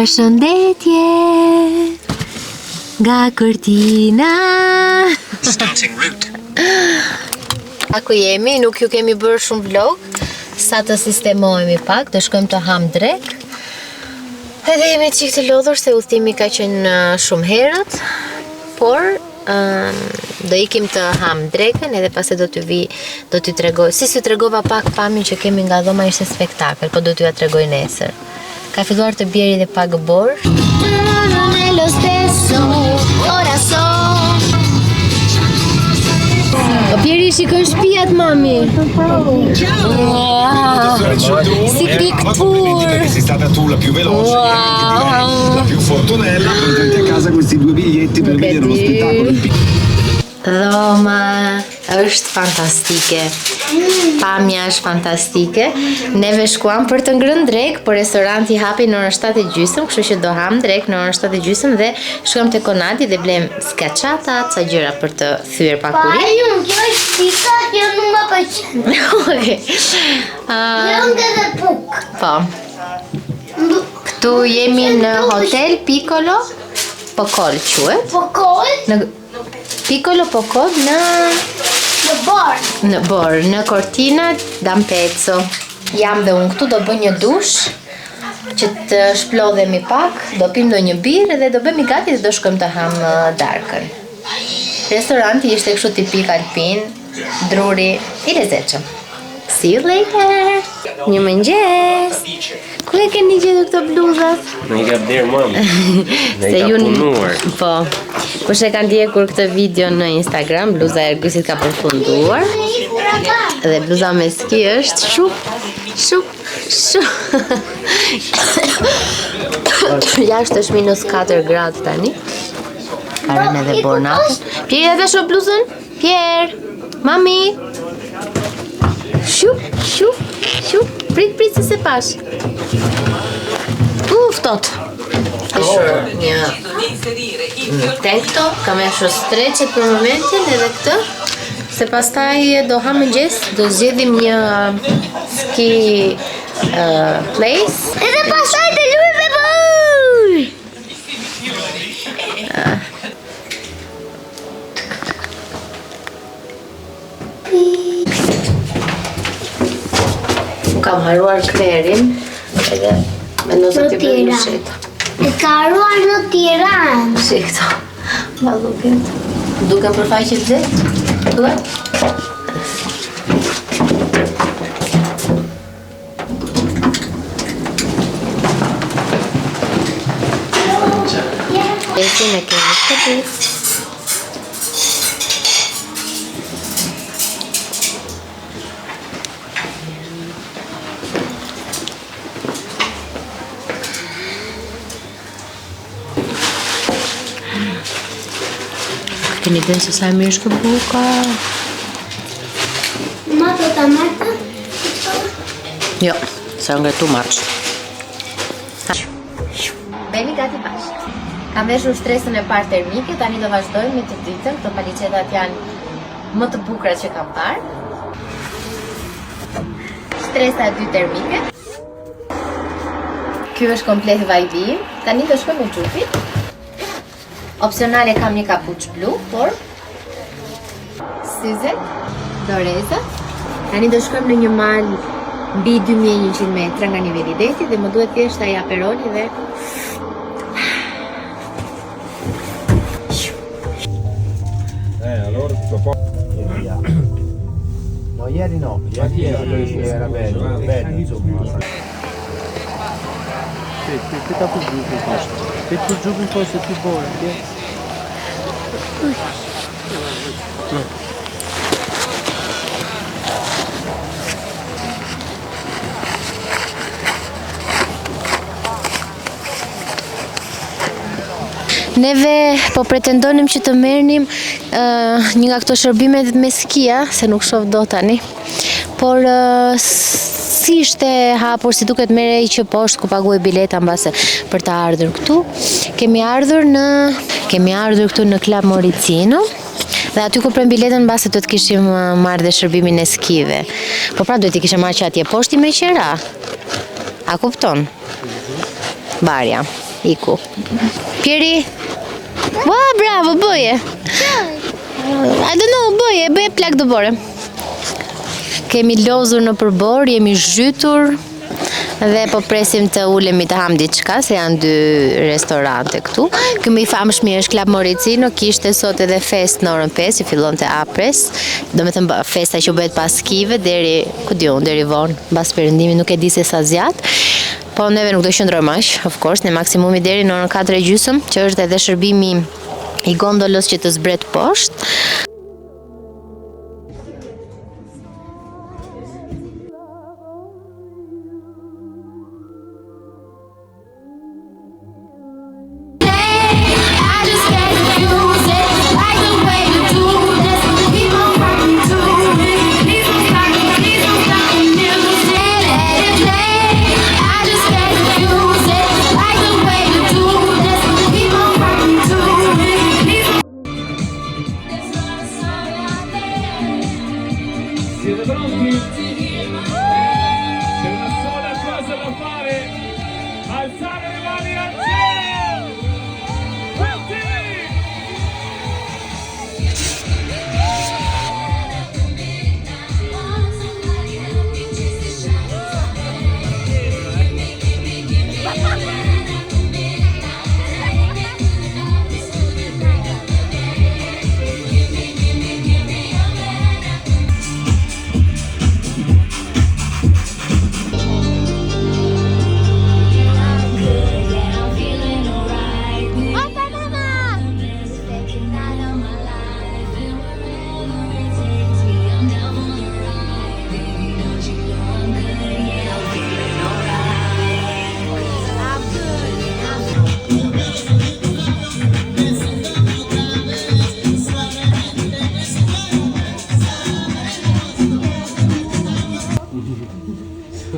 Përshëndetje nga Cortina. Starting route. Aku jemi, nuk ju kemi bërë shumë vlog. Sa të sistemohemi pak, do shkojmë të ham drek. Edhe jemi çik të lodhur se udhtimi ka qenë shumë herët, por do ikim të ham drekën edhe pastaj do t'ju tregoj. Si t'ju tregova pak pamjen që kemi nga dhoma, ishte spektakël, po do t'ju ja tregoj nesër. Ka filluar të bjerë dhe pak borë. O Pieri, shikon shtëpiat, mami. Si picture. Che sei stata tu la più veloce e anche la più fortunella, portati a casa questi 2 biglietti per vedere uno spettacolo. Dhoma është fantastike. Pamja është fantastike. Neve shkuam për të ngrënë drek, por restoranti hapi në orën 7:30, kështu që do ham drek në orën 7:30 dhe shkojmë te Konadi dhe blem skachata, ca gjëra për të thyer pak uri. Kjo është pika, kjo nuk më pëlqen. Okej. Lëngë dhe puk. Po. Këtu jemi në Hotel Piccolo Pocol quhet. Pokol Në Piccolo Pocol në Borë, në Cortina d'Ampezzo. Jam dhe unë këtu, do bëj një dush që të shplodhemi pak, do pim ndonjë birë dhe do bëhemi gati dhe do shkojmë të ham darkën. Restoranti ishte kështu tipik alpin, druri i lezetshëm. See you later. Një mëngjes. Ku e keni gjetur këto bluzat? Në i ka bderë mamë. Në i Se ka ju punuar. po. Kush e ka ndjekur këtë video në Instagram, bluza e Ergysit ka përfunduar. Dhe bluza me ski është shup. Jashtë është -4 gradë tani. Ka rënë edhe bornatën. Pieri, edhe shoh bluzën? Pier, mami. Shup. Prit se pash. Ftot. Është një tank top, kam e streqet për momentin edhe këtë, se pastaj do ha mëngjes, do zgjedhim një ski place. edhe pastaj të luajmë me burr. Kam haruar krerin, edhe mendoj se ti bëj një shet. E ka haruar në Tiranë. Si këto, ma duken. Duken për faqe të zetë? Duhet? Esin e kemi shkëpis. Keni den se sa mirë është buka. Ma do ta marta? Jo, sa ngretu març. Beni gati bashkë. Kam veshur shtresën e parë termike, tani do vazhdojmë me të dytën. Këto paliçetat janë më të bukura që kam parë. Shtresa e 2 termike. Ky është komplet vajvi. Tani do shkojmë me xhupin. Opsionale kam një kapuç blu, por syzet, dorezat. Tani do shkojmë në një mal mbi 2100 metra nga nivelli i detit dhe më duhet thjesht ai aperoli dhe Allora tutto a posto. No, ieri no, ieri era bello, insomma. Ti ta più giù questo. Ti più giù un po' se più buono, Neve po pretendonim që të merrnim një nga këto shërbimet me skia, se nuk shoh dot tani. Por si ishte hapur, si duket merrej që poshtë ku paguaj bileta mbase për të ardhur këtu. Kemi ardhur këtu në Club Moricino. Dhe aty ku prem biletën mbase do të kishim marrë dhe shërbimin e skive. Po pra duhet i kishim marrë që atje poshtë me qera. A kupton? Barja. Iku. Pieri. Bravo, bëje. I don't know, bëje plak do bore. Kemi lozur në përbor, jemi zhytur dhe po presim të ulemi të ham diçka, se janë 2 restorante këtu. Këmi i famshmi është Club Moricino, kishte sot edhe fest në orën 5, që fillon të apres, do me thënë festa që bëhet pas skive, deri vonë, bas perëndimi, nuk e di se sa zjat. Po neve nuk do qëndrojmë aq, of course, në maksimumi deri në orën 4:30, që është edhe shërbimi i gondolës që të zbret poshtë. Siete pronti? C'è una sola cosa da fare, alzare le mani al cielo! Tutti!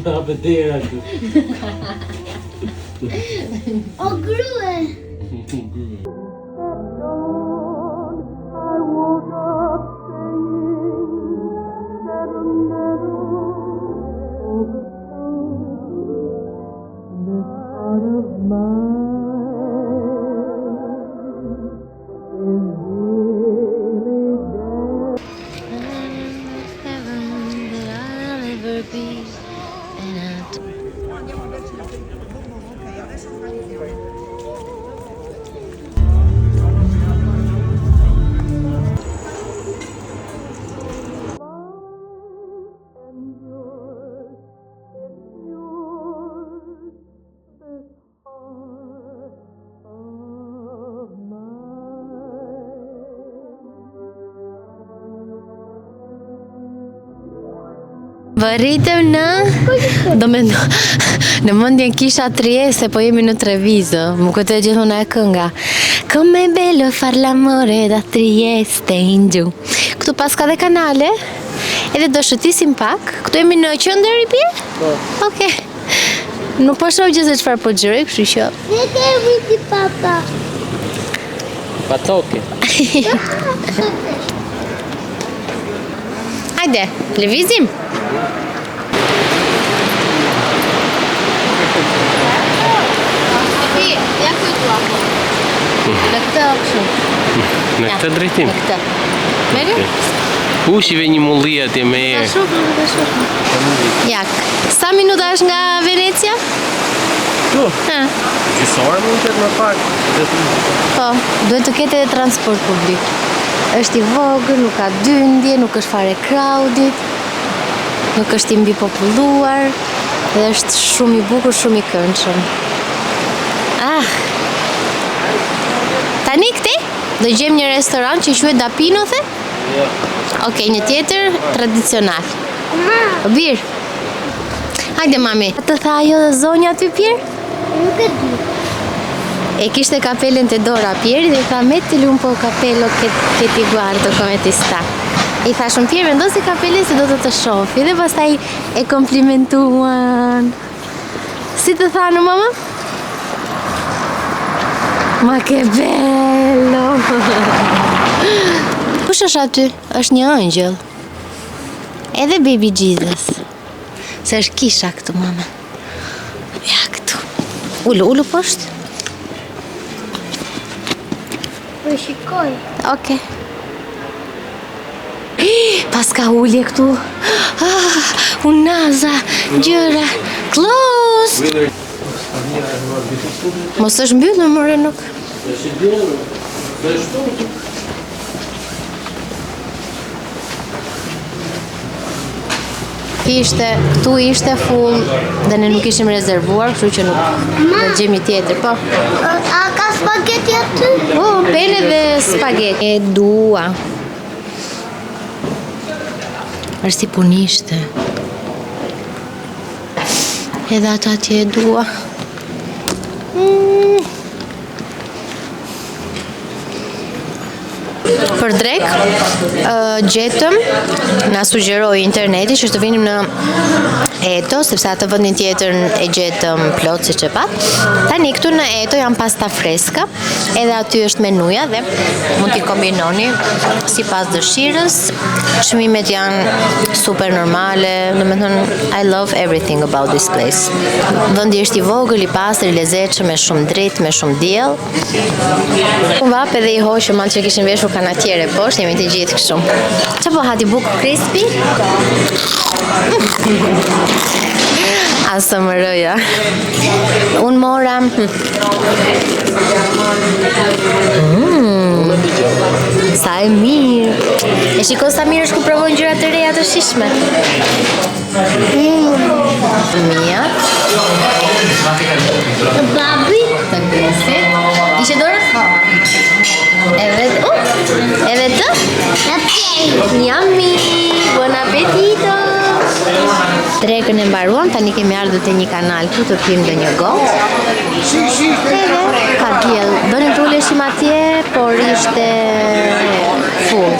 Hapë dera aty. O grue. Vërritëm në mendjen kisha Trieste, po jemi në Treviso. Më kujtoj gjithmonë e kënga. Come bello far l'amore da Trieste in giù. Këtu pas ka dhe kanale, edhe do shëtisim pak. Këtu jemi në qendër i pje? Po. Okej. Nuk po shoh gjë se çfarë po xhiroj, kështu që. Ne kemi ti papa. Patoke. Hajde, lëvizim. Ja këtu apo. Në këtë option. Në këtë drejtim. Në këtë. Merë? Pushive një mulli atje me erë. Ta shohim. Jak. Sa minuta është nga Venecia? Tu. Ha. Gjysore mund të jetë më pak. Po, duhet të ketë edhe transport publik. Është i vogël, nuk ka dyndje, nuk është fare crowded, nuk është i mbipopulluar, dhe është shumë i bukur, shumë i këndshëm. Tani këti, do gjem një restoran që quhet Da Pino, the? Jo. Okej, një tjetër tradicional. Birë. Hajde, mami. Të tha ajo dhe zonja aty, Pierre? Nuk e di. E kishte kapelen të dora Pieri dhe i tha mettili un po capello che ti guardo come ti sta. I thashun Pieri vendosi kapelen se do të shofi dhe pastaj e komplimentuan. Si të thanu mama? Ma che bello! Kush është aty? Është një angjëll. Edhe baby Jesus. Se është kisha këtu mama. Ja këtu. Ullu poshtë. shikoj. Okej. Pas ka ullje këtu. Unaza, gjëra. Close! Mos është mbyllur, more nuk. Këtu ishte full dhe ne nuk ishim rezervuar, kështu që nuk do gjemi tjetër, po. A ka spageti aty? Po, pene dhe spageti. E dua. Është si punishte. Edhe ata atje e dua. Për drek, gjetëm, na sugjeroi interneti që të vinim në Eto, sepse atë vendin tjetër e gjetëm plot siç e pat. Tani këtu në Eto janë pasta freska, edhe aty është menuja dhe mund t'i kombinoni sipas dëshirës. Çmimet janë super normale, domethënë I love everything about this place. Vendi është i vogël, i pastër, i lezetshëm, me shumë dritë, me shumë diell. Unë vap edhe i hoqëm atë që kishin veshur kanatiere poshtë, jemi të gjithë kështu. Çfarë po hati buk crispy? ASMR-ja. Unë mora sa e mirë. E shiko sa mirë është ku provojnë gjëra të reja të shishme. Mia. Babi? Të gresit. Ishe dorë? Edhe të? Yummy! Buon appetito! Drekën e mbaruam, tani kemi ardhur te një kanal ku të pim ndonjë gotë. Edhe ka diell. Donim të uleshim atje, por ishte full.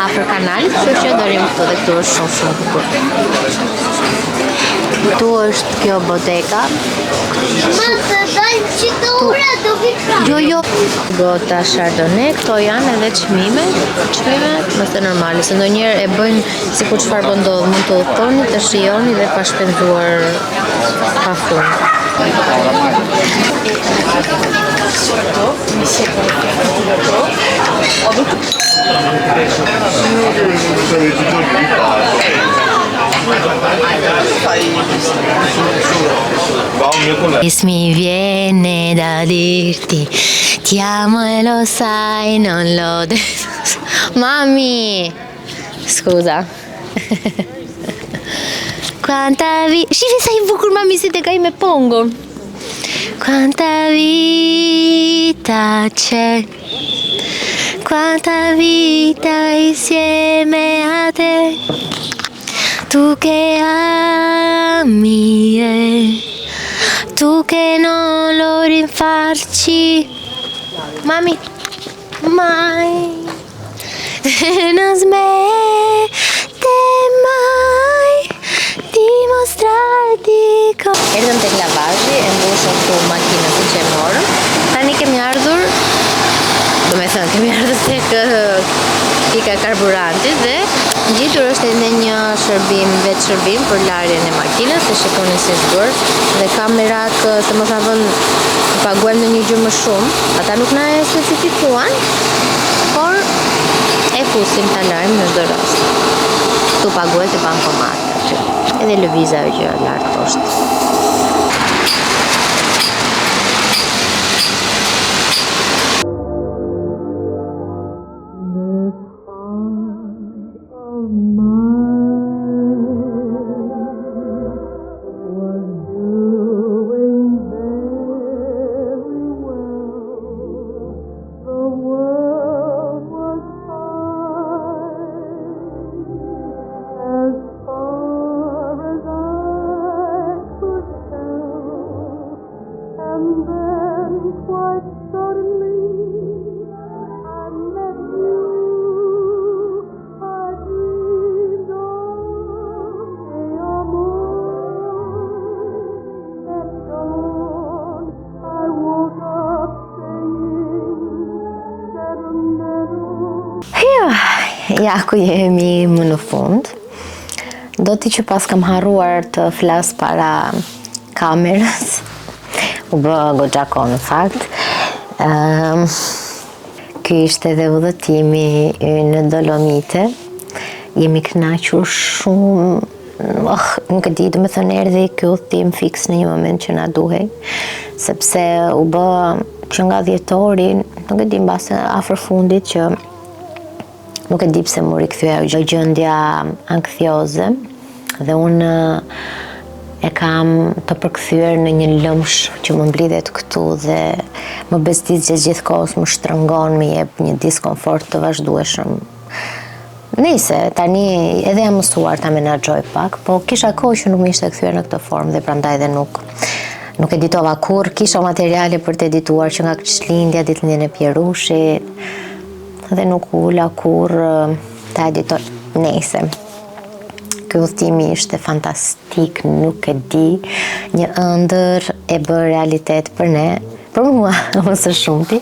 Afër kanalit, kështu që dorim këtu dhe këtu është shumë bukur. Këtu është kjo boteka. Ma të dalë që të ura do vitra. Jo. Gota Chardonnay, këto janë edhe çmime më të normale, se ndonjëherë e bëjnë sikur çfarë po ndodh, mund të udhtoni, të shijoni dhe pa shpenzuar pafund. Mi viene da dirti ti amo e lo sai, non lo Mami! Scusa. Quanta vita... Shive sa i bukur mami si te ka i me pongo. Quanta vita c'è, quanta vita insieme a te, tu che ami tu che non lo rinfarci. Mami, mai non smette mai di mostrarti Erdhëm tek lavazhi, e mbushëm këtu makinën siç e morëm. Tani kemi ardhur, kemi ardhur tek pika karburantit dhe ngjitur është edhe një vetë shërbim për larjen e makinës, e shikoni si është bërë dhe kamerat se mos na vën paguajmë në një gjë më shumë. Ata nuk na e specifikuan, por e fusim ta lajmë në çdo rast. Këtu paguhet te bankomati aty. Edhe lëviz ajo gjë lart poshtë. Ja, ku jemi më në fund. Do t'i që pas kam harruar të flas para kamerës. U bë goxha kohë në fakt. Ky Ky ishte edhe udhëtimi në Dolomite. Jemi kënaqur shumë. Nuk e di, do me thënë erdhi ky udhëtim fiks në një moment që na duhej, sepse u bë që nga dhjetori, nuk e di mbase afër fundit që nuk e di pse mu rikthye ajo gjendja ankthioze dhe unë e kam të përkthyer në një lëmsh që më mblidhet këtu dhe më bezdis gjithkohës, më shtrëngon, më jep një diskomfort të vazhdueshëm. Nëse tani edhe jam mësuar ta menaxhoj pak, po kisha kohë që nuk më ishte kthyer në këtë formë dhe prandaj dhe nuk editova kurrë, kisha materiale për të edituar që nga Krishtlindja, ditëlindjen e Pierushit, dhe nuk ula kurrë ta editoj. Nëse ky udhëtimi ishte fantastik, nuk e di, një ëndër e bë realitet për ne, për mua më së shumti.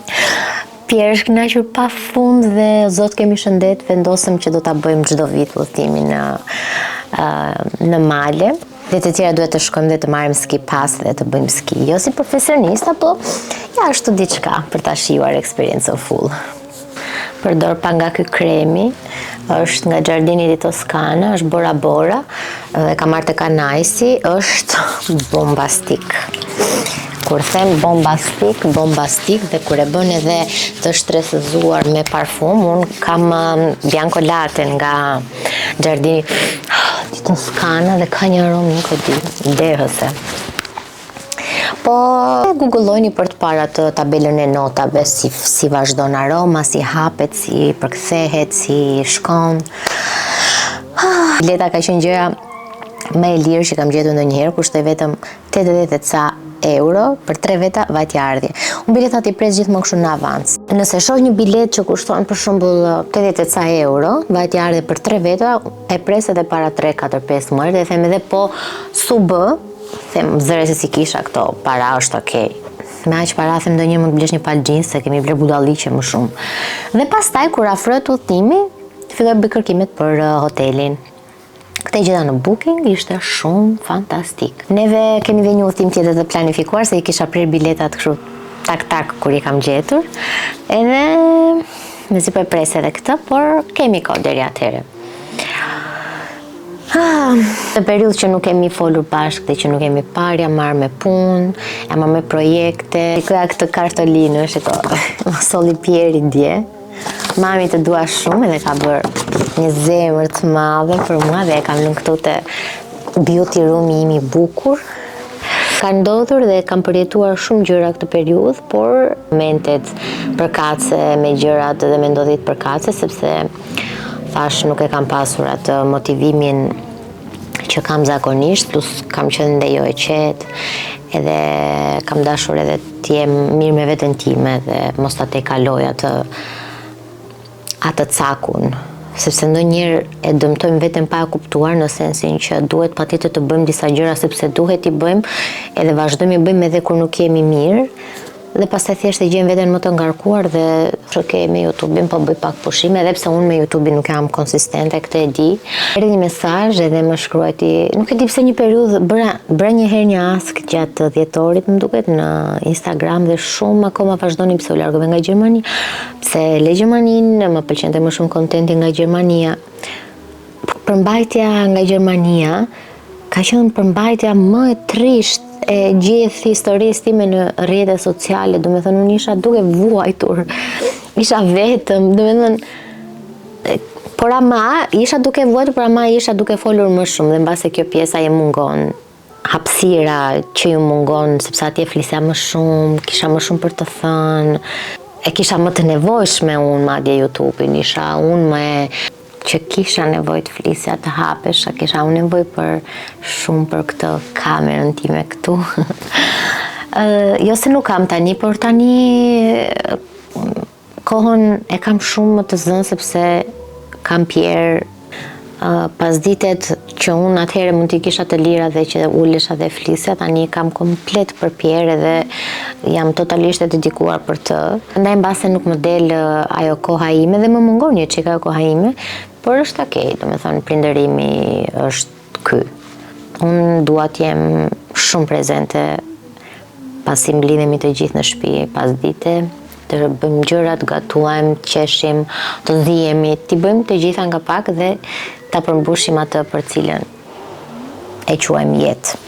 Pierre është kënaqur pafund dhe zot kemi shëndet, vendosëm që do ta bëjmë çdo vit udhëtimin në male. Dhe të tjera duhet të shkojmë dhe të marrim ski pas dhe të bëjmë ski. Jo si profesionista, po ja ashtu diçka për ta shijuar eksperiencën full. Përdor pa nga ky kremi, është nga Giardini di Toscana, është Bora Bora dhe ka marrë te Kanajsi, është bombastik. Kur them bombastik dhe kur e bën edhe të shtrezëzuar me parfum, unë kam Bianco Latte nga Giardini di Toscana dhe ka një aromë, nuk e di, dehëse. Po googlojni për të parë atë tabelën e notave, si vazhdon aroma, si hapet, si përkthehet, si shkon. Bileta ka qenë gjëja më e lirë që kam gjetur ndonjëherë, kushtoi vetëm 80 ca euro për 3 veta vajtjardhje. Unë biletat i pres gjithmonë kështu në avans. Nëse shoh një bilet që kushton për shembull 80 ca euro, vajtjardhje për 3 veta, e pres edhe para 3, 4, 5 muaj dhe them edhe po sub, them zëre se si kisha këto, para është okay. Me aq para them ndonjëherë mund të blesh një palë jeans se kemi bler budalliqe më shumë. Dhe pastaj kur afrohet udhëtimi, filloj bëj kërkimet për hotelin. Këtë gjeta në booking, ishte shumë fantastik. Neve kemi dhe një udhëtim tjetër të planifikuar, se i kisha prer biletat kështu tak kur i kam gjetur. Edhe mezi po e pres edhe këtë, por kemi kohë deri atëherë. Në periudhë që nuk kemi folur bashkë dhe që nuk kemi parë, jam marrë me punë, jam marrë me projekte. Shikoja këtë kartolinë, shiko, më solli Pieri dje. Mami të dua shumë edhe ka bërë një zemër të madhe për mua dhe e kam lënë këtu te beauty room-i im i bukur. Ka ndodhur dhe kam përjetuar shumë gjëra këtë periudhë, por momentet përkatëse me gjërat dhe me ndodhjet përkatëse, sepse thash nuk e kam pasur atë motivimin që kam zakonisht, plus kam qenë dhe jo e qetë, edhe kam dashur edhe të jem mirë me veten time dhe mos ta tejkaloj atë cakun, sepse ndonjëherë e dëmtojmë veten pa e kuptuar, në sensin që duhet patjetër të bëjmë disa gjëra sepse duhet i bëjmë, edhe vazhdojmë i bëjmë edhe kur nuk jemi mirë, dhe pastaj thjesht e gjejmë veten më të ngarkuar dhe okay, me YouTube-in po bëj pak pushime, edhe pse unë me YouTube-in nuk jam konsistente, këtë e di. Erdhi një mesazh edhe më shkruajti, nuk e di pse një periudhë bëra një herë një ask gjatë dhjetorit, më duket, në Instagram dhe shumë akoma vazhdonin pse u largova nga Gjermania, pse le Gjermaninë, më pëlqente më shumë kontenti nga Gjermania. Përmbajtja nga Gjermania ka qenë përmbajtja më e trisht e gjithë historisë time në rrjetet sociale, do me thënë unë isha duke vuajtur, isha vetëm, do me thënë, por ama isha duke vuajtur, por ama isha duke folur më shumë, dhe mbase kjo pjesa je mungon, hapësira që ju mungon, sepse atje flisja më shumë, kisha më shumë për të thënë, e kisha më të nevojshme unë madje YouTube-in, isha unë më që kisha nevojë të flisja, të hapesha, kisha unë nevojë për shumë për këtë kamerën time këtu. Jo se nuk kam tani, por tani kohën e kam shumë më të zënë sepse kam Pierre. Pasditet që unë atëherë mund t'i kisha të lira dhe që ulesha dhe flisja, tani kam komplet për Pierre dhe jam totalisht e dedikuar për të. Ndaj mbase nuk më del ajo koha ime dhe më mungon një çik ajo koha ime, por është okay, do me thonë prindërimi është ky. Unë dua të jem shumë prezente pasi mblidhemi të gjithë në shtëpi pasdite, të bëjmë gjërat, gatuajmë, qeshim, të dhihemi, t'i bëjmë të gjitha nga pak dhe ta përmbushim atë për cilën e quajmë jetë.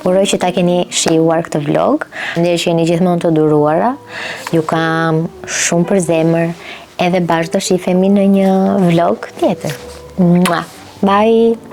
Uroj që ta keni shijuar këtë vlog, ndërsa që jeni gjithmonë të duruara, ju kam shumë për zemër, edhe bashkë do shihemi në një vlog tjetër. Bye!